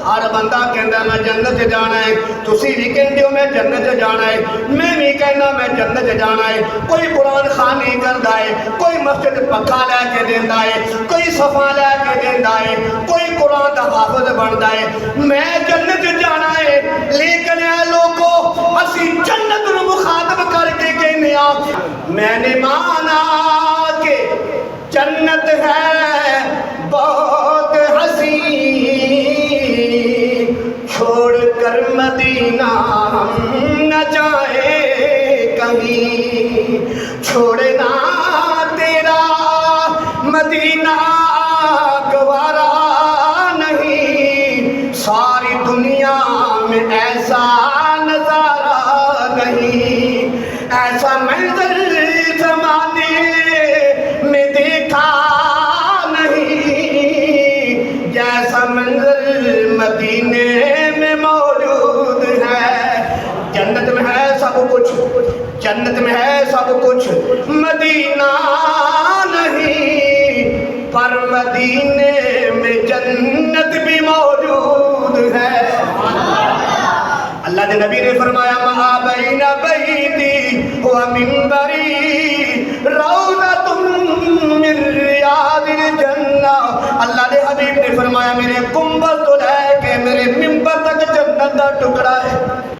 ہر بندہ کہندا میں جنت جانا ہے، تسی بھی کہندے ہو میں جنت جانا ہے، میں بھی کہنا میں جنت جانا ہے۔ کوئی قرآن خوانی کردا ہے، کوئی مسجد پکا لے کے دیندا ہے، کوئی صفا لے کے دیندا ہے، کوئی قرآن دا حافظ بندا ہے، میں جنت جانا ہے۔ لیکن اے لوگو اسی جنت نو مخاطب کر کے کہنے آ، میں نے مانا کہ جنت ہے بہت حسین، چھوڑ کر مدینہ ہم نہ جائیں کہیں، چھوڑنا تیرا مدینہ گوارا نہیں، ساری دنیا میں ایسا نظارہ نہیں، ایسا منظر زمانے میں دیکھا نہیں، جیسا منظر مدینے میں موجود ہے۔ جنت میں ہے سب کچھ، جنت میں ہے سب کچھ، مدینہ نہیں، پر مدینے میں جنت بھی موجود ہے۔ اللہ کے نبی نے فرمایا ما بین بیتی و منبری